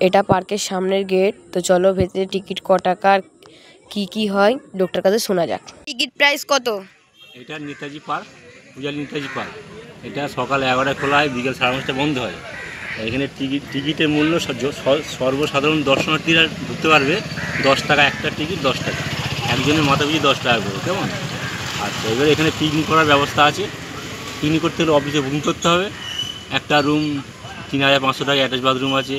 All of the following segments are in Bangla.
এটা পার্কের সামনের গেট। তো চলো ভেতরে টিকিট ক টাকার কি হয় লোকটার কাছে শোনা যাক। টিকিট প্রাইস কত? এটা নেতাজি পার্ক, পূজালি নেতাজি পার্ক। এটা সকাল 11টায় খোলা হয়, বিকেল 5:30 বন্ধ হয়। এখানে টিকিটের মূল্য সর্বসাধারণ দর্শনার্থীরা ঢুকতে পারবে 10 টাকা, একটা টিকিট 10 টাকা, একজনের মাথা পিছু 10 টাকা করে, কেমন? আচ্ছা, এবার এখানে পিকনিক করার ব্যবস্থা আছে। পিকনিক করতে হলে অফিসে বুকিং করতে হবে। একটা রুম 3500 টাকা, অ্যাটাচ বাথরুম আছে,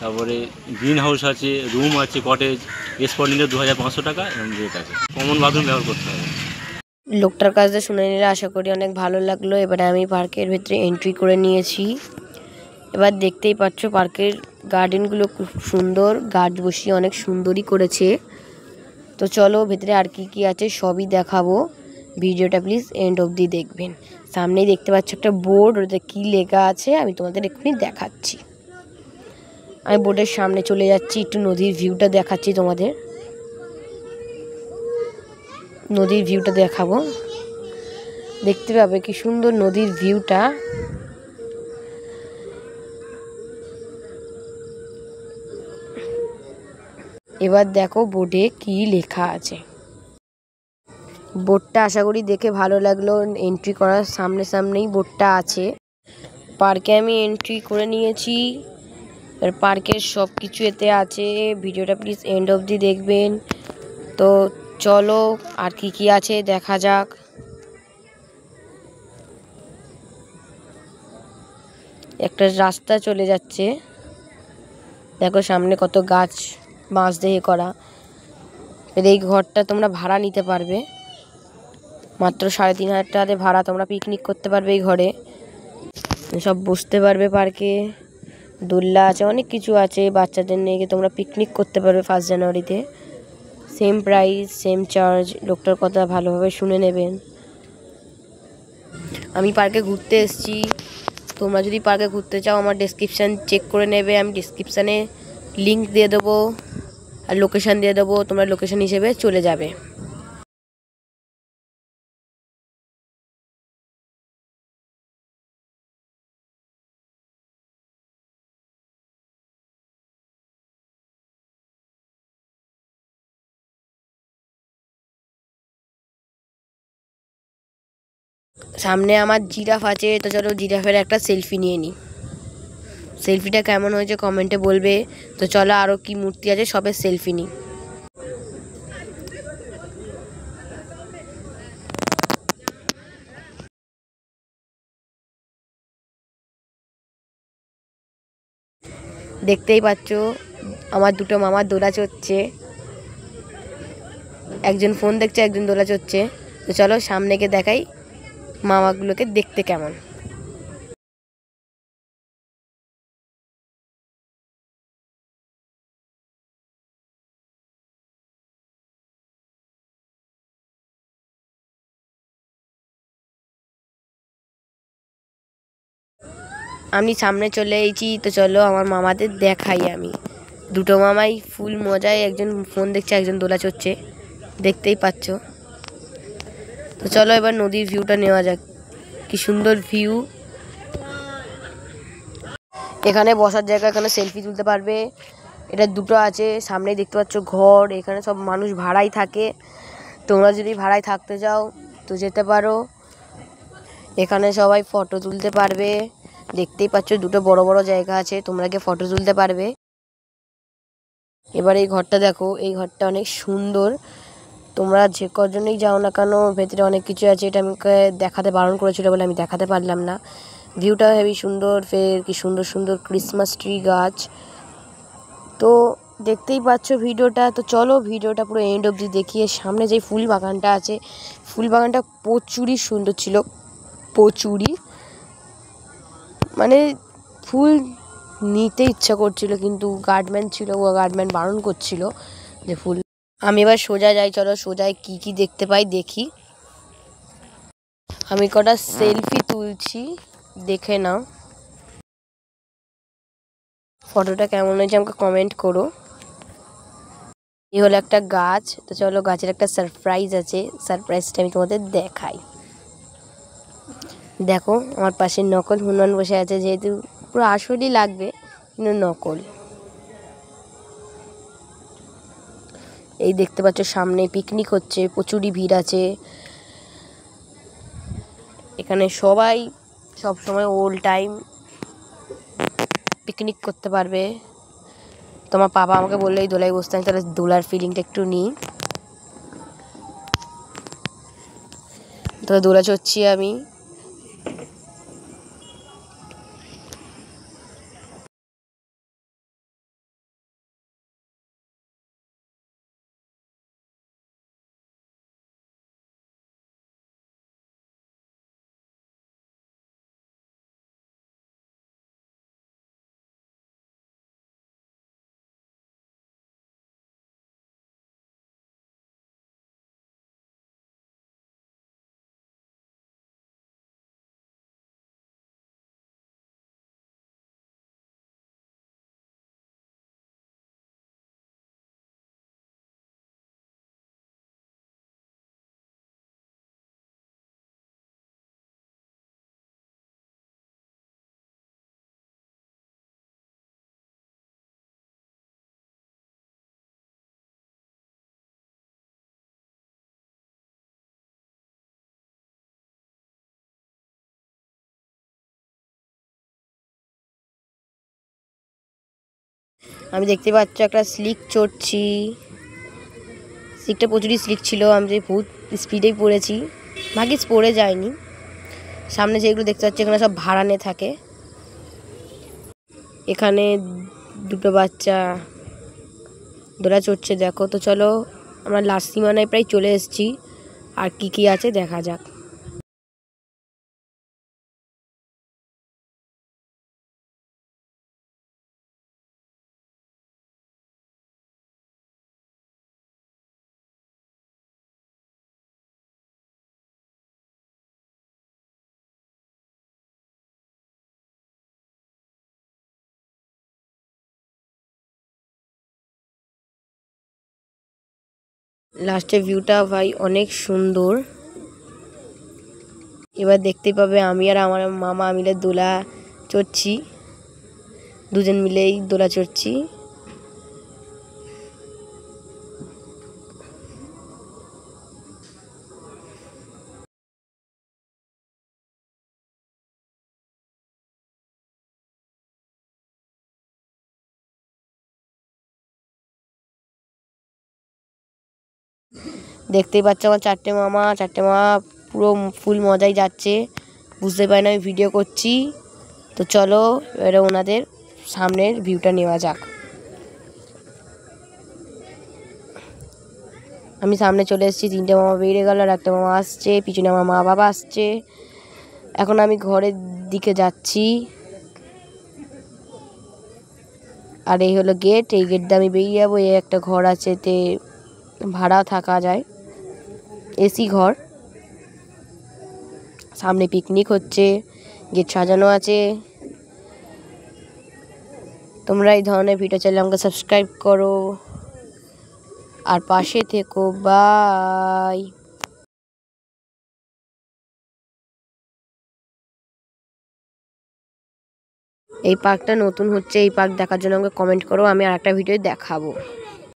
তারপরে গ্রিন হাউস আছে, রুম আছে, কটেজ, স্পট নিলে 2500 টাকা এরকম রেট আছে। কমন বাথরুম ব্যবহার করতে হবে। লোকটার কাছে শুনে নিলে আশা করি অনেক ভালো লাগলো। এবারে আমি পার্কের ভেতরে এন্ট্রি করে নিয়েছি। এবার দেখতেই পাচ্ছ পার্কের গার্ডেনগুলো খুব সুন্দর, গাছ বসিয়ে অনেক সুন্দরই করেছে। তো চলো ভেতরে আর কি আছে সবই দেখাবো। ভিডিওটা প্লিজ এন্ড অবধি দেখবেন। সামনেই দেখতে পাচ্ছ একটা বোর্ড, ওটাতে কী লেখা আছে আমি তোমাদের এক্ষুনি দেখাচ্ছি। আমি বোর্ডের সামনে চলে যাচ্ছি, একটু নদীর ভিউটা দেখাচ্ছি তোমাদের। নদীর ভিউটা দেখাবো, দেখতে পাবে কি সুন্দর নদীর ভিউটা। এবার দেখো বোর্ডে কি লেখা আছে। বোর্ডটা আশা করি দেখে ভালো লাগলো। এন্ট্রি করার সামনেই বোর্ডটা আছে। পার্কে আমি এন্ট্রি করে নিয়েছি। আর পার্কের সব কিছু এতে আছে। ভিডিওটা প্লিজ এন্ড অবধি দেখবেন। তো চলো আর কি আছে দেখা যাক। একটা রাস্তা চলে যাচ্ছে, দেখো সামনে কত গাছ বাঁশ দিয়ে করা। এই ঘরটা তোমরা ভাড়া নিতে পারবে, মাত্র 3500 টাকাতে ভাড়া। তোমরা পিকনিক করতে পারবে এই ঘরে, সব বসতে পারবে পার্কে। দোলনা আছে, অনেক কিছু আছে। বাচ্চাদের নিয়ে গিয়ে তোমরা পিকনিক করতে পারবে 1 জানুয়ারিতে। Same price, same charge. লোকটার কথা ভালোভাবে শুনে নেবেন। আমি পার্কে ঘুরতে এসেছি। তোমরা যদি পার্কে ঘুরতে চাও আমার ডেসক্রিপশান চেক করে নেবে। আমি ডেসক্রিপশানে লিঙ্ক দিয়ে দেবো আর লোকেশান দিয়ে দেবো, তোমরা লোকেশান হিসেবে চলে যাবে। সামনে আমার জিরাফ আছে, তো চলো জিরাফের একটা সেলফি নিয়ে নিই। সেলফিটা কেমন হয়েছে কমেন্টে বলবে। তো চলো আরও কি মূর্তি আছে সবের সেলফি নিই। দেখতেই পাচ্ছ আমার দুটো মামা দোলা চড়ছে, একজন ফোন দেখছে, একজন দোলা চড়ছে। তো চলো সামনে গিয়ে দেখাই মামাগুলোকে দেখতে কেমন। আমি সামনে চলে এসেছি, তো চলো আমার মামাদের দেখাই আমি। দুটো মামাই ফুল মজায়, একজন ফোন দেখছে, একজন দোলা চড়ছে, দেখতেই পাচ্ছ। তো চলো এবার নদীর ভিউটা নেওয়া যাক। কি সুন্দর ভিউ। এখানে বসার জায়গা, এখানে সেলফি তুলতে পারবে। এটা দুটো আছে, সামনে দেখতে পাচ্ছ ঘর। এখানে সব মানুষ ভাড়াই থাকে। তোমরা যদি ভাড়ায় থাকতে চাও তো যেতে পারো। এখানে সবাই ফটো তুলতে পারবে। দেখতেই পাচ্ছ দুটো বড় বড় জায়গা আছে, তোমরা গিয়ে ফটো তুলতে পারবে। এবার এই ঘরটা দেখো, এই ঘরটা অনেক সুন্দর। তোমরা যে কজনেই যাও না কেন, ভেতরে অনেক কিছু আছে। এটা আমাকে দেখাতে বারণ করেছিল বলে আমি দেখাতে পারলাম না। ভিউটা হেবি সুন্দর। ফের কি সুন্দর সুন্দর ক্রিসমাস ট্রি গাছ। তো দেখতেই পাচ্ছ ভিডিওটা। তো চলো ভিডিওটা পুরো এন্ড অবধি দেখিয়ে। সামনে যে ফুল বাগানটা আছে, ফুল বাগানটা প্রচুরই সুন্দর ছিল, প্রচুরই। মানে ফুল নিতে ইচ্ছা করছিল, কিন্তু গার্ডম্যান ছিল, ও গার্ডম্যান বারণ করছিল যে ফুল। আমি এবার সোজা যাই, চলো সোজায় কি দেখতে পাই দেখি। আমি কটা সেলফি তুলছি, দেখে নাও। ফটোটা কেমন হয়েছে আমাকে কমেন্ট করো। এই হলো একটা গাছ। তো চলো গাছের একটা সারপ্রাইজ আছে, সারপ্রাইজটা আমি তোমাদের দেখাই। দেখো আমার পাশে নকল হনুমান বসে আছে, যেহেতু পুরো আসলই লাগবে কিন্তু নকল। এই দেখতে পাচ্ছ সামনে পিকনিক হচ্ছে, প্রচুরই ভিড় আছে এখানে। সবাই সব সময় অল টাইম পিকনিক করতে পারবে। তোমার পাপা আমাকে বললো এই দোলায় বসতে, আমি তাহলে দোলার ফিলিংটা একটু নিই। তো দোলা চড়ছি আমি। আমি দেখতে পাচ্ছ একটা স্লিক চড়ছি, স্লিকটা প্রচুরই স্লিক ছিল, আমি যে বহুত স্পিডেই পড়েছি, ভাগ্যিস পড়ে যায়নি। সামনে যেগুলো দেখতে পাচ্ছি এখানে সব ভাড়ানে থাকে। এখানে দুটো বাচ্চা দোলা চড়ছে দেখো। তো চলো আমরা লাস্ট সীমানায় প্রায় চলে এসেছি, আর কি কি আছে দেখা যাক। লাস্টের ভিউটা ভাই অনেক সুন্দর। এবার দেখতে পাবে আমি আর আমার মামা মিলে দোলা চড়ছি, দুজন মিলেই দোলা চড়ছি। দেখতেই পাচ্ছ আমার চারটে মামা পুরো ফুল মজাই যাচ্ছে, বুঝতে পারি না আমি ভিডিও করছি। তো চলো এবারে ওনাদের সামনের ভিউটা নেওয়া যাক। আমি সামনে চলে এসেছি, তিনটে মামা বেরিয়ে গেল আর একটা মামা আসছে, পিছনে আমার মা বাবা আসছে। এখন আমি ঘরের দিকে যাচ্ছি, আর এই হলো গেট, এই গেট দিয়ে আমি বেরিয়ে যাবো। এই একটা ঘর আছে, এতে ভাড়া থাকা যায়, এসি ঘর। সামনে পিকনিক হচ্ছে, গেট সাজানো আছে। তোমরা এই ধরনের ভিডিও চাইলে আমাকে সাবস্ক্রাইব করো আর পাশে থেকো। বাই। এই পার্কটা নতুন হচ্ছে, এই পার্ক দেখার জন্য আমাকে কমেন্ট করো, আমি আর একটা ভিডিও দেখাবো।